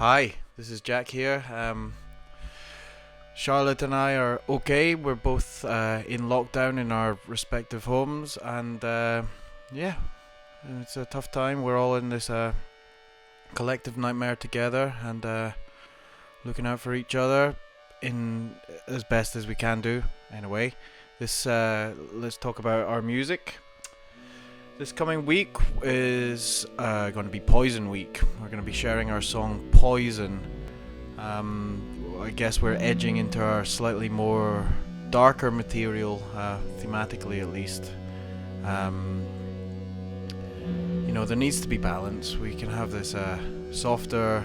Hi, this is Jack here. Charlotte and I are okay. We're both in lockdown in our respective homes, and yeah, it's a tough time. We're all in this collective nightmare together, and looking out for each other in as best as we can do. Anyway, this let's talk about our music. This coming week is going to be Poison Week. We're going to be sharing our song Poison. I guess we're edging into our slightly more darker material, thematically at least. There needs to be balance. We can have this softer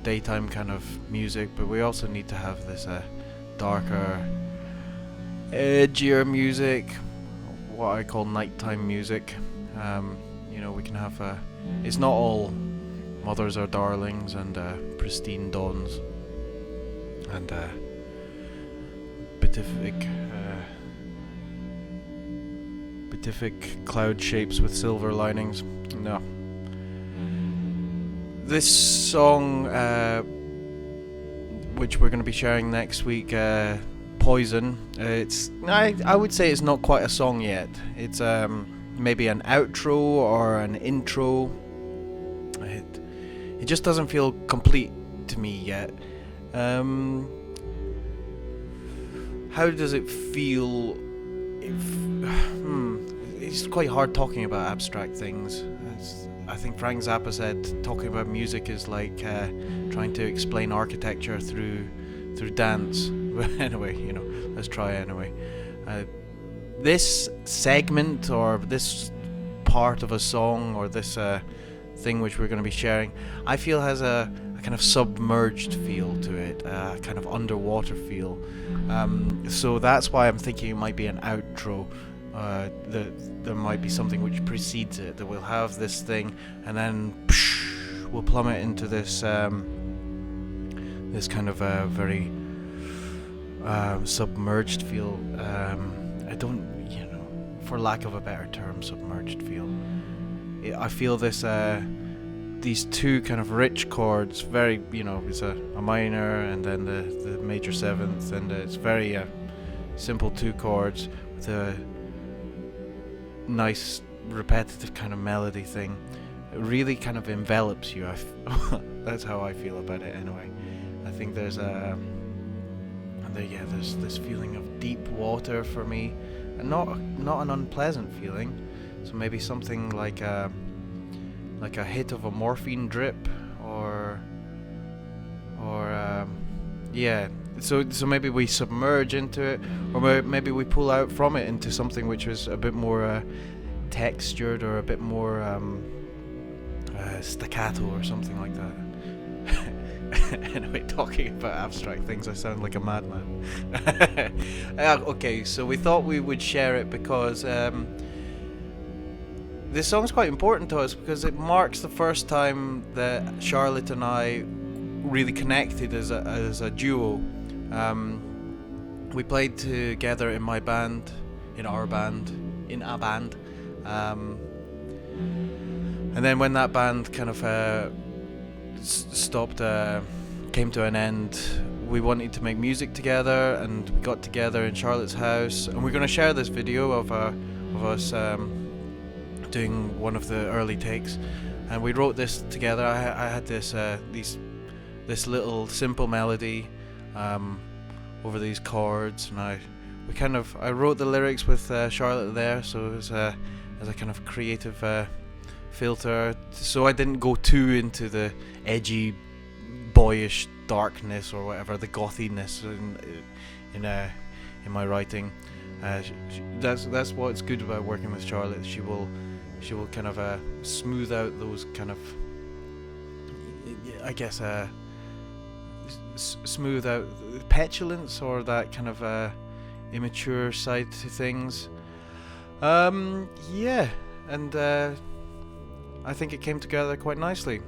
daytime kind of music, but we also need to have this darker, edgier music, what I call nighttime music. We can have it's not all mothers are darlings and pristine dawns and beatific cloud shapes with silver linings. No. This song, which we're going to be sharing next week, Poison, I would say it's not quite a song yet. It's maybe an outro or an intro. It just doesn't feel complete to me yet. How does it feel? It's quite hard talking about abstract things. I think Frank Zappa said talking about music is like trying to explain architecture through dance. But anyway, let's try anyway. This segment or this part of a song or this thing which we're going to be sharing, I feel has a kind of submerged feel to it, a kind of underwater feel. So that's why I'm thinking it might be an outro. There might be something which precedes it, that we'll have this thing and then we'll plummet into this this kind of very submerged feel. I don't, for lack of a better term, submerged feel. I feel this, these two kind of rich chords, very, it's a minor and then the major seventh, and it's very simple two chords with a nice repetitive kind of melody thing. It really kind of envelops you. That's how I feel about it anyway. I think there's there's this feeling of deep water for me, and not an unpleasant feeling. So maybe something like a hit of a morphine drip, or So maybe we submerge into it, or maybe we pull out from it into something which is a bit more textured or a bit more staccato or something like that. Anyway, talking about abstract things, I sound like a madman. Okay, so we thought we would share it because this song's quite important to us, because it marks the first time that Charlotte and I really connected as a duo. We played together in my band, in a band. And then when that band kind of stopped, came to an end, we wanted to make music together, and we got together in Charlotte's house, and we're going to share this video of us doing one of the early takes, and we wrote this together. I had this little simple melody over these chords, and I wrote the lyrics with Charlotte there, so it was as a kind of creative filter, so I didn't go too into the edgy, boyish darkness or whatever, the gothiness in my writing. That's what's good about working with Charlotte. She will kind of smooth out those kind of, I guess, smooth out petulance or that kind of immature side to things. And I think it came together quite nicely.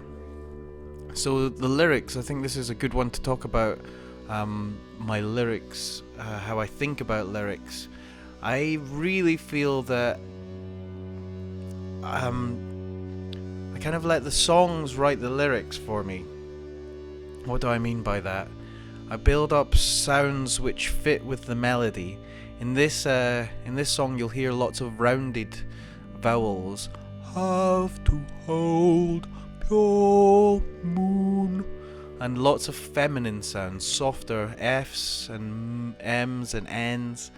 So the lyrics, I think this is a good one to talk about. My lyrics, how I think about lyrics. I really feel that I kind of let the songs write the lyrics for me. What do I mean by that? I build up sounds which fit with the melody. In this song, you'll hear lots of rounded vowels. Have to hold pure moon. And lots of feminine sounds, softer F's and M's and N's.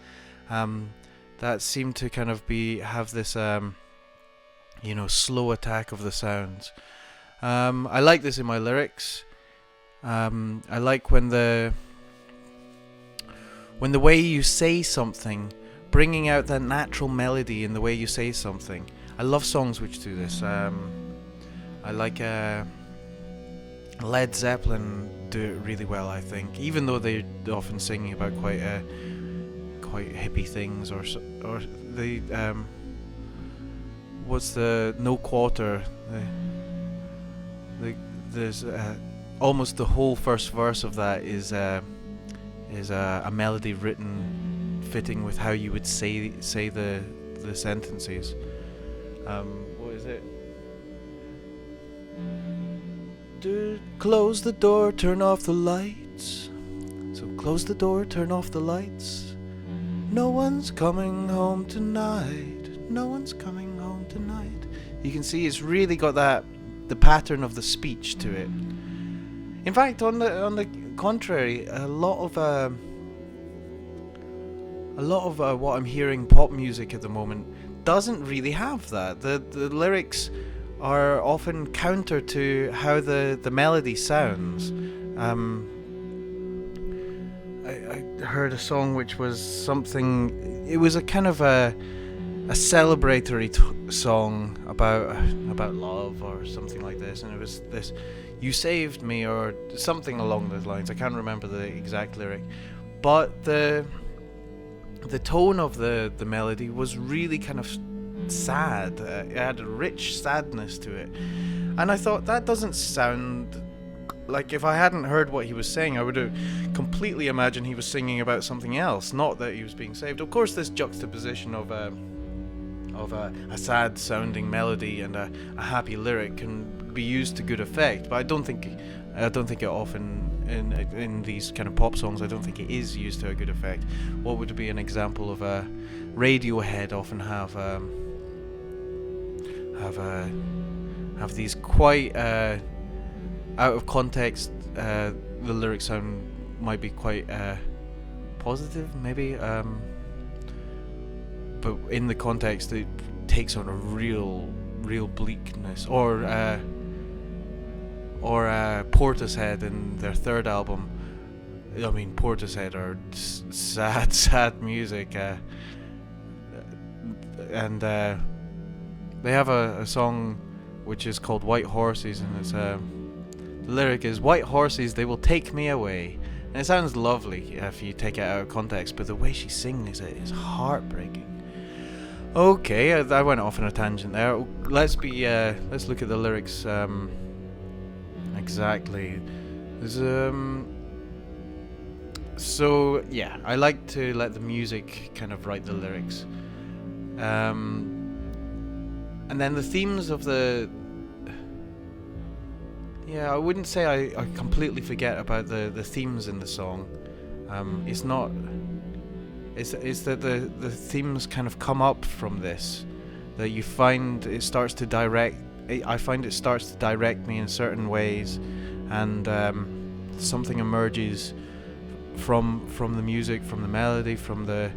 That seem to kind of have this, slow attack of the sounds. I like this in my lyrics. I like when the way you say something, bringing out that natural melody in the way you say something. I love songs which do this. I like Led Zeppelin do it really well, I think, even though they're often singing about quite hippie things, or the what's the No Quarter? There's almost the whole first verse of that is a melody written fitting with how you would say the sentences. What is it? Close the door, turn off the lights. So close the door, turn off the lights. No one's coming home tonight. No one's coming home tonight. You can see it's really got the pattern of the speech to it. In fact, on the contrary, a lot of what I'm hearing pop music at the moment doesn't really have that. The lyrics are often counter to how the melody sounds. I heard a song which was something. It was a kind of a celebratory song about love or something like this, and it was this, "You saved me," or something along those lines. I can't remember the exact lyric, but the tone of the melody was really kind of sad. It had a rich sadness to it, and I thought that doesn't sound like, if I hadn't heard what he was saying, I would have completely imagined he was singing about something else, not that he was being saved. Of course, this juxtaposition of a sad sounding melody and a happy lyric can be used to good effect, but I don't think it often in these kind of pop songs. I don't think it is used to a good effect. What would be an example of a Radiohead often have these quite out of context. The lyrics sound might be quite positive, maybe, but in the context it takes on a real bleakness. Or Portishead in their third album. I mean, Portishead are sad music, and they have a song which is called White Horses, and it's the lyric is, "White horses, they will take me away." And it sounds lovely if you take it out of context, but the way she sings it is heartbreaking. Okay, I went off on a tangent there. Let's look at the lyrics exactly. So yeah, I like to let the music kind of write the lyrics, and then the themes of I wouldn't say I completely forget about the themes in the song. It's that the themes kind of come up from this, that you find it starts to direct. I find it starts to direct me in certain ways, and something emerges from the music, from the melody, from the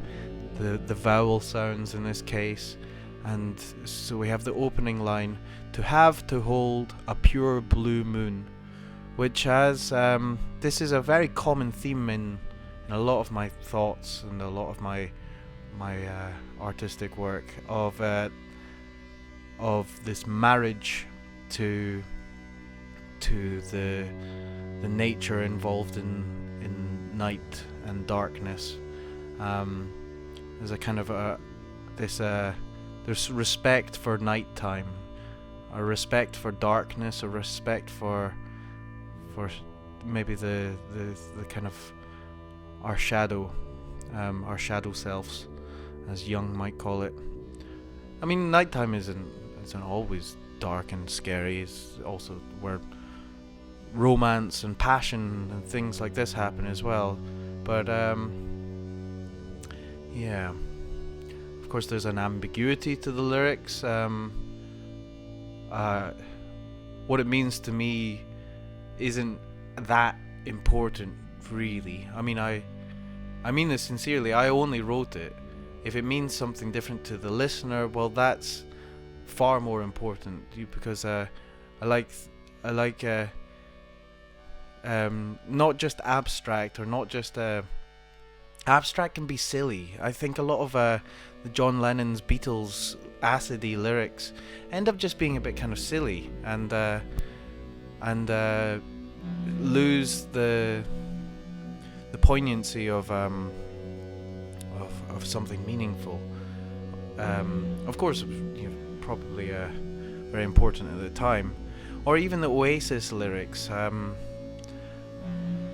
vowel sounds in this case. And so we have the opening line, "To have to hold a pure blue moon," which has this is a very common theme in a lot of my thoughts and a lot of my artistic work, of this marriage to the nature involved in night and darkness. There's a kind of there's respect for nighttime, a respect for darkness, a respect for maybe the kind of our shadow selves, as Jung might call it. I mean, nighttime isn't always dark and scary. It's also where romance and passion and things like this happen as well. But yeah, of course there's an ambiguity to the lyrics. What it means to me isn't that important, really. I mean this sincerely. I only wrote it. If it means something different to the listener, well, that's far more important, because I like not just abstract, or not just abstract can be silly. I think a lot of the John Lennon's Beatles acidy lyrics end up just being a bit kind of silly, and lose the poignancy of something meaningful. Of course, probably very important at the time. Or even the Oasis lyrics are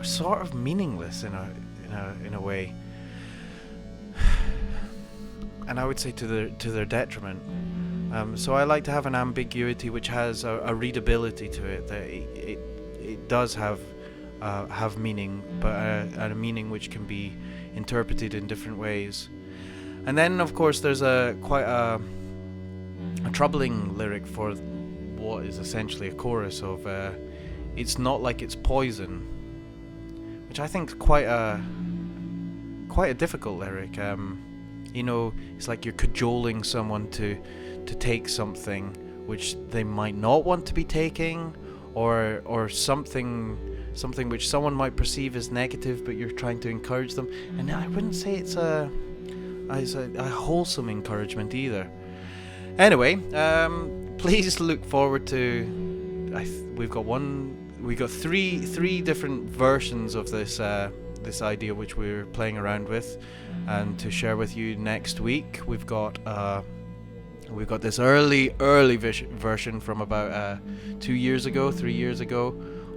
sort of meaningless in a way, and I would say to their detriment. So I like to have an ambiguity which has a readability to it, that it does have meaning, but a meaning which can be interpreted in different ways. And then, of course, there's quite a troubling lyric for what is essentially a chorus of "It's not like it's poison," which I think is quite a difficult lyric. It's like you're cajoling someone to take something which they might not want to be taking, or something which someone might perceive as negative, but you're trying to encourage them. And I wouldn't say it's a wholesome encouragement either. Anyway, please look forward to. We've got three different versions of this idea which we're playing around with, and to share with you next week. We've got this early version from about 3 years ago,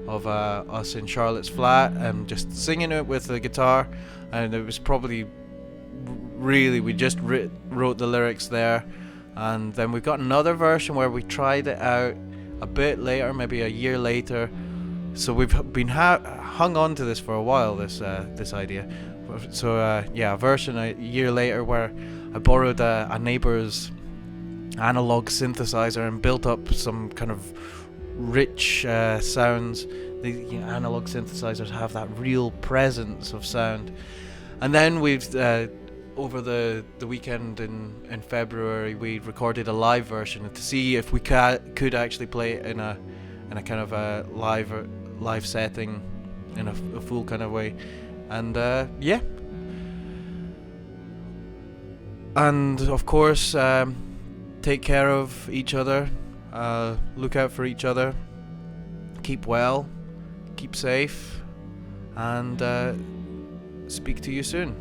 of us in Charlotte's flat and just singing it with the guitar, and it was probably we just wrote the lyrics there. And then we've got another version where we tried it out a bit later, maybe a year later. So we've been hung on to this for a while, this idea. So a version a year later where I borrowed a neighbour's analog synthesizer and built up some kind of rich sounds. The analog synthesizers have that real presence of sound. And then we've over the weekend in February, we recorded a live version to see if we could actually play it in a kind of a live setting, in a full kind of way. And and of course, take care of each other, look out for each other, keep well, keep safe, and speak to you soon.